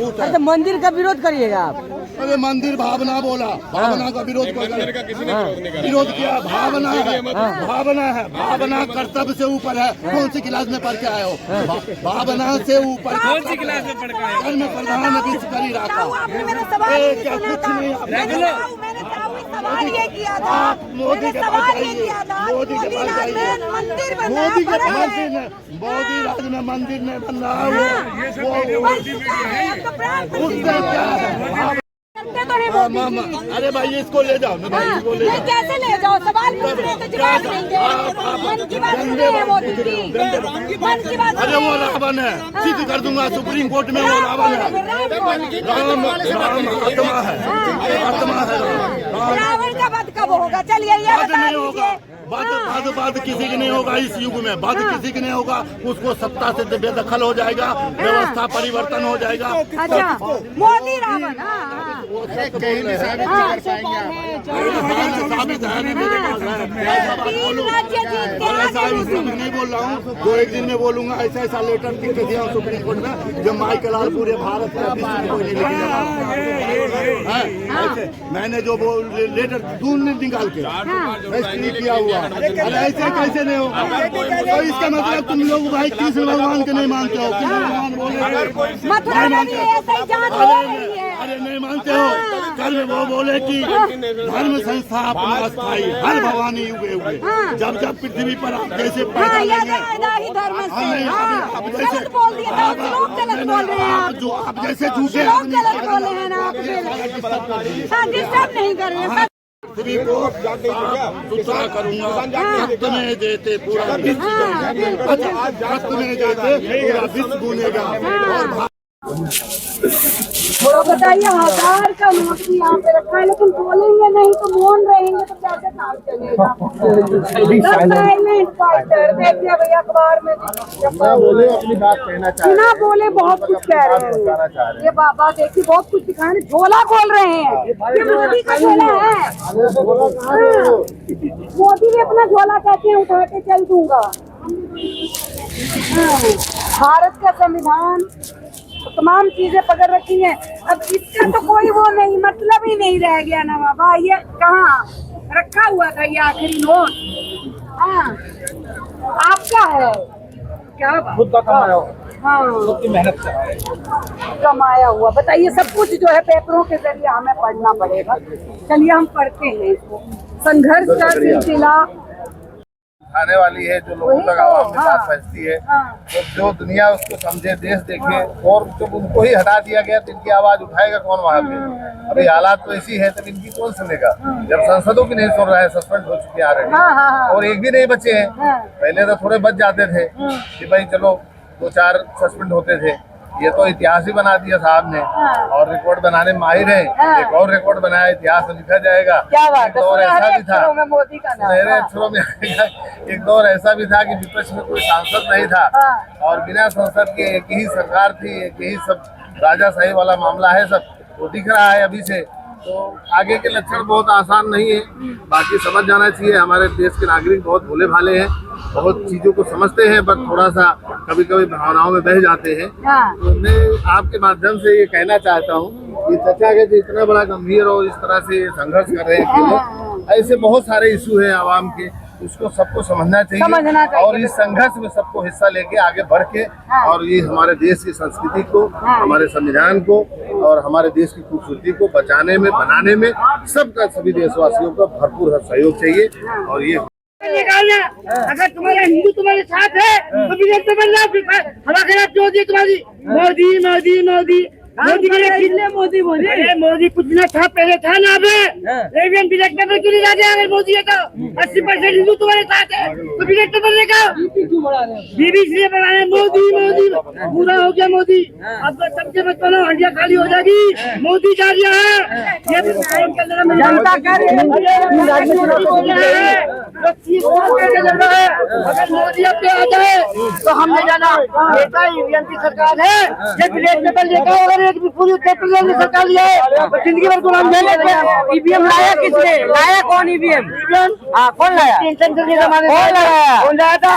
राजपूत है। तो मंदिर का विरोध करिएगा आप। अरे मंदिर भावना बोला, भावना का विरोध विरोध किया। भावना है, भावना है, भावना कर्तव्य से ऊपर है। कौन सी क्लास में पढ़ के आए हो? भावना से ऊपर कौन सी क्लास में पढ़ के आए? कर्म प्रधान विश्व करी रखा। क्या कुछ नहीं? सवाल ये किया था, मोदी के पास जाइए, मोदी के पास जाइए। मोदी के पास मोदी राज में मंदिर नहीं बन रहा है। वो उससे क्या है? अरे भाई इसको ले जाओ ना भाई, इसको ले जाओ। कैसे ले जाओ? सवाल पूछ रहे तो जवाब देंगे। मन की बात सुन रहे हैं मोदी जी, मन की बात। अरे वो रावण है, सिद्ध कर दूंगा सुप्रीम कोर्ट में। वो रावण है, राम आत्मा है, आत्मा है। रावण का वध कब होगा? चलिए ये बता दीजिए। बाद किसी की नहीं होगा इस युग में, बाद किसी की नहीं होगा। उसको सत्ता से बेदखल हो जाएगा, व्यवस्था परिवर्तन हो जाएगा। अच्छा, मोदी रावण। नहीं बोल रहा हूँ, दो एक दिन में बोलूंगा। ऐसा ऐसा लेटर लिख के दिया सुप्रीम कोर्ट में, जब माइकलाल पूरे भारत में कोई नहीं लिखेगा। मैंने जो लेटर दूर निकाल के किया हुआ। अरे ऐसे कैसे नहीं होगा? तो इसका मतलब तुम लोग भाई कृष्ण भगवान के नहीं मानते हो? कृष्ण भगवान बोले अरे नहीं मानते हो? कल वो बोले कि धर्म संस्था अपना अस्थायी, हर भवानी युगे युगे। जब जब पृथ्वी पर आप जैसे पैदा लेंगे, जो आप जैसे झूठे नहीं कर रहे पृथ्वी को सुधार करूंगा। सत्य में देते पूरा विश्व, सत्य में देते पूरा विश्व गुनेगा। और बताइए, 1000 का नोट भी यहाँ पे रखा है, लेकिन बोलेंगे नहीं तो मौन रहेंगे तो कैसे काम चलेगा? Silent fighter. देखिए भैया अखबार में बोले अपनी बात कहना चाह रहे हैं, बिना बोले बहुत कुछ कह रहे हैं। ये बाबा देखिए बहुत कुछ दिखाने, झोला खोल रहे हैं। ये मोदी का झोला है। मोदी भी अपना झोला कहते हैं उठा के चल दूंगा। भारत का संविधान तमाम चीजें पकड़ रखी हैं। अब इसका तो कोई वो नहीं, मतलब ही नहीं रह गया ना बाबा। ये कहाँ रखा हुआ था ये आखिरी नोट? हाँ आपका है क्या? खुद का कमाया हाँ मेहनत से कमाया हुआ। बताइए, सब कुछ जो है पेपरों के जरिए हमें पढ़ना पड़ेगा। चलिए हम पढ़ते हैं इसको। संघर्ष का सिलसिला आने वाली है, जो लोगों तक आवाम में बात पहुंचती है, तो जो दुनिया उसको समझे, देश देखे। और जब उनको ही हटा दिया गया तो इनकी आवाज उठाएगा कौन वहाँ पे? अभी हालात तो ऐसी है, तब इनकी कौन सुनेगा? जब सांसदों की नहीं सुन रहा है, सस्पेंड हो चुके आ रहे हैं और एक भी नहीं बचे हैं। पहले तो थोड़े बच जाते थे कि भाई चलो 2-4 सस्पेंड होते थे। ये तो इतिहास ही बना दिया साहब ने, और रिकॉर्ड बनाने में माहिर है। एक और रिकॉर्ड बनाया, इतिहास में लिखा जाएगा। एक दौर ऐसा भी था, सुनहरे अक्षरों में आएगा। एक दौर ऐसा भी था कि विपक्ष में कोई सांसद नहीं था और बिना संसद के एक ही सरकार थी, एक ही सब राजाशाही वाला मामला है। सब वो दिख रहा है अभी से। तो आगे के लक्षण बहुत आसान नहीं है। बाकी समझ जाना चाहिए, हमारे देश के नागरिक बहुत भोले भाले हैं, बहुत चीजों को समझते हैं, बस थोड़ा सा कभी कभी भावनाओं में बह जाते हैं। तो मैं आपके माध्यम से ये कहना चाहता हूँ कि चर्चा के इतना बड़ा गंभीर और इस तरह से संघर्ष कर रहे हैं, ऐसे बहुत सारे इशू हैं आवाम के, उसको सबको समझना चाहिए। और इस संघर्ष में सबको हिस्सा लेके आगे बढ़ के, और ये हमारे देश की संस्कृति को, हमारे संविधान को और हमारे देश की खूबसूरती को बचाने में, बनाने में सबका, सभी देशवासियों का भरपूर सहयोग चाहिए। और ये निकालना, अगर तुम्हारा हिंदू तुम्हारे साथ है तो विदेश में बनना, हवा खराब जो होती है तुम्हारी। मोदी मोदी मोदी मोदी मोदी मोदी मोदी कुछ ना था, पहले था ना। लेकिन बिलेट पेपर क्यों नहीं लाते? अगर मोदी है तो 80% हिंदू तुम्हारे साथ है तो बिलेट पेपर लेकर बीबीसी से बढ़ा रहे। मोदी मोदी पूरा हो गया मोदी। अब सबके बच्चों ने हंडिया खाली हो जाएगी। मोदी जा रहा है, ये जनता कर रही है। अगर मोदी अब पे आ जाए तो हमने जाना नेता ईवीएम की सरकार है। ये ब्लैक पेपर लेकर अगर एक भी पूरी पेपर लेने सरकार लिया है तो जिंदगी भर गुलाम नहीं लेते। ईवीएम लाया किसने? लाया कौन ईवीएम? हाँ, कौन लाया? कौन लाया था?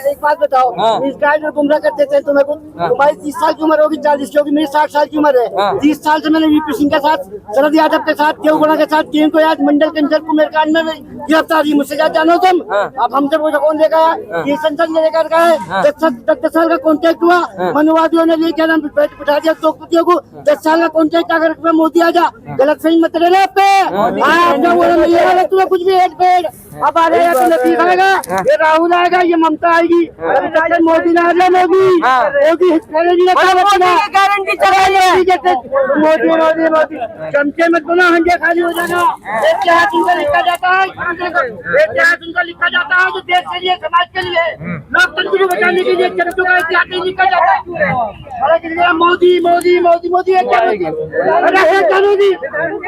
एक बात बताओ, इस गाय जो गुमराह करते थे तुम्हें, तुम्हारी 30 साल की उम्र होगी, 40 की होगी, मेरी 60 साल की उम्र है। 30 साल से मैंने वीपी सिंह के साथ, शरद यादव के साथ, देवगुणा के साथ, टीम को याद मंडल के अंदर कुमेरकांड में गिरफ्तार हुई। मुझसे क्या जानो तुम? अब हमसे वो कौन लेगा? ये संसद ने लेकर गए। 10 साल का कॉन्ट्रैक्ट हुआ, मनुवादियों ने लेके नाम बिठा दिया दोपतियों को। 10 साल का कॉन्ट्रैक्ट अगर मोदी आ जा, गलत सही मत लेना पे। तुम्हें कुछ भी हेड पेड़ अब आ जाएगा तो नहीं खाएगा। ये राहुल आएगा, ये ममता आएगी, मोदी ना आ जाए। मोदी गारंटी मोदी मोदी मोदी चमचे मत बना, हंजे खाली हो जाना। इतिहास उनका लिखा जाता है, इतिहास उनका लिखा जाता है जो देश के लिए, समाज के लिए, लोकतंत्र को बचाने के लिए चरित्रों का इतिहास नहीं लिखा जाता है। मोदी मोदी मोदी मोदी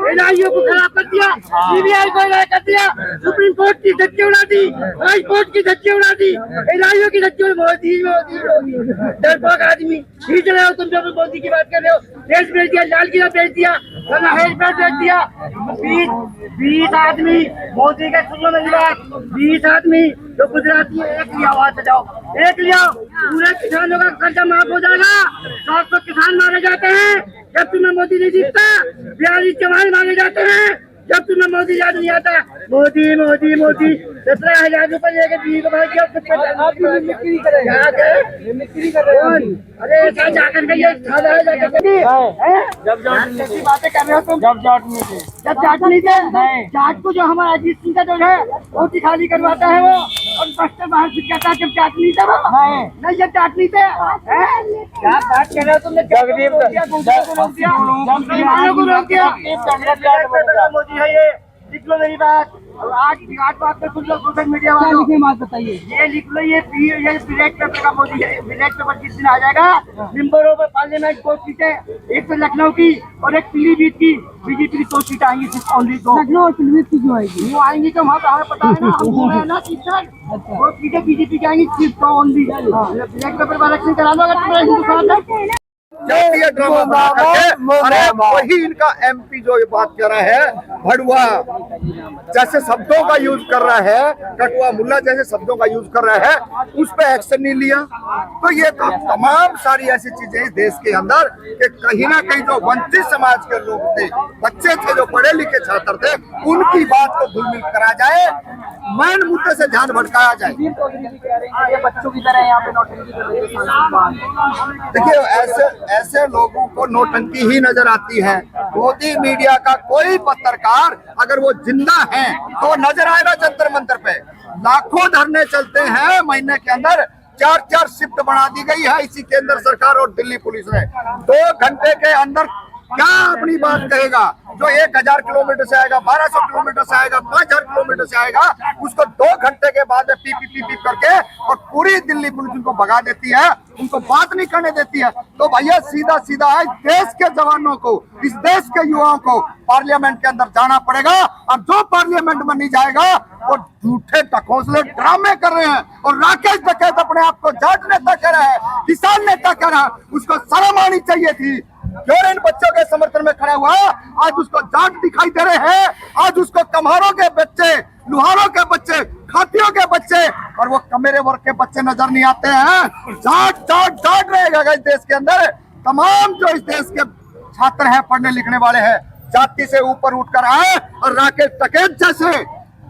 एनआईओ को खराब कर दिया, सीबीआई को खराब कर दिया, सुप्रीम कोर्ट की धज्जियां उड़ा दी, हाई कोर्ट की धज्जियां उड़ा दी, एनआईओ की धज्जियां। मोदी मोदी मोदी डरपोक आदमी खींच रहे हो तुम जो भी मोदी की बात कर रहे हो। देश बेच दिया, लाल किला बेच दिया, हेलीपैड बेच दिया। 20 आदमी मोदी के सुनो मेरी बात, 20 आदमी जो गुजराती है, एक लिया वहां से जाओ, एक लिया, पूरे किसानों का कर्जा माफ हो जाएगा। 100 किसान मारे जाते हैं जब तुम्हें मोदी नहीं जीतता, 42 जवान मारे जाते हैं जब तुम्हें मोदी याद नहीं आता। मोदी मोदी मोदी 17,000 रुपए लेके बीवी को भाग गया। अरे ऐसा जाकर के ये बातें कर रहे हो तुम। जब जाट नहीं थे, जाट को जो हमारा अजीत सिंह का जो है रोटी खाली करवाता है वो, और बस्तर बाहर फिर कहता है जब जाट नहीं था वो। नहीं, जब जाट नहीं थे। क्या बात कर रहे हो तुमने? जगदीप को रोक दिया। मोदी है ये, लिख लो मेरी बात। और आज बात पे सुन लो सोशल मीडिया वालों, बात बताइए, ये लिख लो, ये ब्लैक पेपर का मोदी है। ब्लैक पेपर किस दिन आ जाएगा? मेंबरों में पार्लियामेंट 2 सीटें, एक तो लखनऊ की और एक पीलीभीत की। बीजेपी की 2 सीटें आएंगी, सिर्फ ओनली 2। लखनऊ और पीलीभीत की क्यों आएगी? वो आएंगी तो वहाँ हमें पता है ना, हम ना टीचर। वो सीटें बीजेपी की आएंगी, सिर्फ 2 ओनली। ब्लैक पेपर पर इलेक्शन करा लो अगर तुम्हारा हिंदुस्तान। ये ड्रामा बना करके, अरे वही इनका एमपी जो ये बात कर रहा है, भड़ुआ जैसे शब्दों का यूज कर रहा है, कटुआ मुल्ला जैसे शब्दों का यूज कर रहा है, उस पर एक्शन नहीं लिया। तो ये तो तमाम सारी ऐसी चीजें इस देश के अंदर कि कहीं ना कहीं जो वंचित समाज के लोग थे, बच्चे थे, जो पढ़े लिखे छात्र थे, उनकी बात को धूमिल करा जाए, मैन मुद्दे से ध्यान भटकाया जाए। बच्चों की तरह यहाँ पे नौटंकी कर रहे हैं। देखिए ऐसे लोगों को नौटंकी ही नजर आती है। मोदी मीडिया का कोई पत्रकार अगर वो जिंदा है तो नजर आएगा जंतर मंतर पे। लाखों धरने चलते हैं महीने के अंदर, 4 शिफ्ट बना दी गई है इसी केंद्र सरकार और दिल्ली पुलिस ने। 2 घंटे के अंदर क्या अपनी बात कहेगा? जो 1000 किलोमीटर से आएगा, 1200 किलोमीटर से आएगा, 5000 किलोमीटर से आएगा, उसको 2 घंटे के बाद पी करके और पूरी दिल्ली पुलिस उनको भगा देती है, उनको बात नहीं करने देती है। तो भैया सीधा सीधा है, देश के जवानों को, इस देश के युवाओं को पार्लियामेंट के अंदर जाना पड़ेगा। और जो पार्लियामेंट में नहीं जाएगा वो झूठे ढकोसले ड्रामे कर रहे हैं। और राकेश डकैत अपने आप को जाट नेता कह रहा है, किसान नेता कह रहा है, उसको शर्म आनी चाहिए थी। क्यों इन बच्चों के समर्थन में खड़ा हुआ? आज उसको जाट दिखाई दे रहे हैं, आज उसको कम्हारों के बच्चे, लुहारों के बच्चे, खातियों के बच्चे और वो कमेरे वर्ग के बच्चे नजर नहीं आते हैं। जाट जाट जाट रहेगा इस देश के अंदर। तमाम जो इस देश के छात्र हैं, पढ़ने लिखने वाले हैं, जाति से ऊपर उठकर आए। और राकेश डकैत जैसे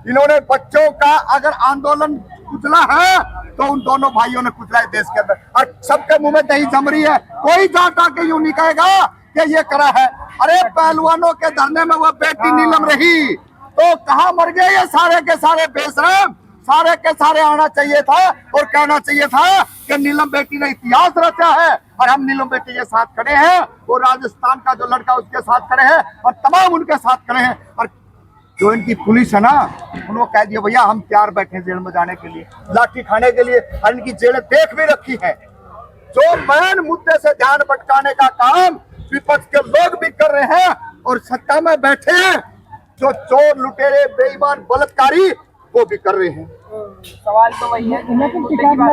इन्होंने बच्चों का अगर आंदोलन कुचला है तो उन दोनों भाइयों ने कुचला है देश के अंदर। और सबके मुंह में दही जम रही है। कोई जाट आके यूं नहीं कहेगा कि ये करा है। अरे पहलवानों के धरने में वो बेटी नीलम रही तो कहाँ मर गए ये सारे के सारे बेशरम? सारे के सारे आना चाहिए था और कहना चाहिए था कि नीलम बेटी ने इतिहास रचा है और हम नीलम बेटी के साथ खड़े हैं। वो राजस्थान का जो लड़का उसके साथ खड़े हैं और तमाम उनके साथ खड़े हैं। और जो इनकी पुलिस है ना, उनको कह दिया भैया हम तैयार बैठे जेल में जाने के लिए, लाठी खाने के लिए। और इनकी जेलें देख भी रखी है। जो मैन मुद्दे से ध्यान भटकाने का काम विपक्ष के लोग भी कर रहे हैं और सत्ता में बैठे हैं जो चोर लुटेरे बेईमान बलात्कारी वो भी कर रहे हैं। सवाल तो वही है।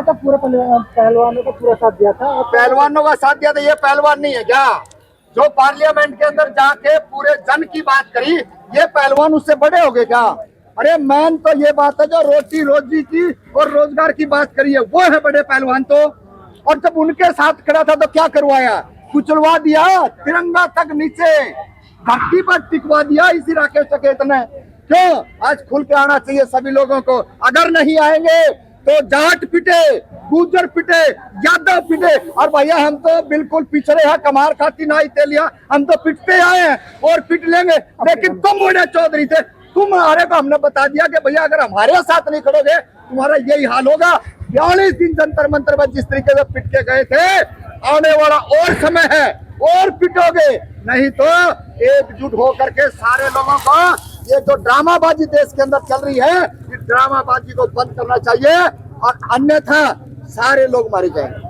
तो पूरे पहलवानों को पूरा साथ दिया था। पहलवानों का साथ दिया था, ये पहलवान नहीं है क्या जो पार्लियामेंट के अंदर जाके पूरे जन की बात करी? ये पहलवान उससे बड़े हो गए क्या? अरे मैन तो ये बात है जो रोटी रोजी की और रोजगार की बात करी है, वो है बड़े पहलवान तो। और जब उनके साथ खड़ा था तो क्या करवाया? कुचलवा दिया, तिरंगा तक नीचे धरती पर टिकवा दिया इसी राकेश टिकैत ने। क्यों? आज खुल के आना चाहिए सभी लोगों को। अगर नहीं आएंगे तो जाट पिटे, गुजर पिटे, यादव पिटे। और भैया हम तो बिल्कुल पिछड़े हैं, कमार खाती नाई तेलिया, हम तो पिटते आए हैं और पिट लेंगे। लेकिन तुम बूढ़े चौधरी थे, तुम्हारे को हमने बता दिया कि भैया अगर हमारे साथ नहीं खड़ोगे तुम्हारा यही हाल होगा। 42 दिन जंतर मंतर में जिस तरीके से पिट के गए थे, आने वाला और समय है और पिटोगे। नहीं तो एकजुट होकर के सारे लोगों को ये जो ड्रामाबाजी देश के अंदर चल रही है, इस ड्रामाबाजी को बंद करना चाहिए और अन्यथा सारे लोग मारे जाएंगे।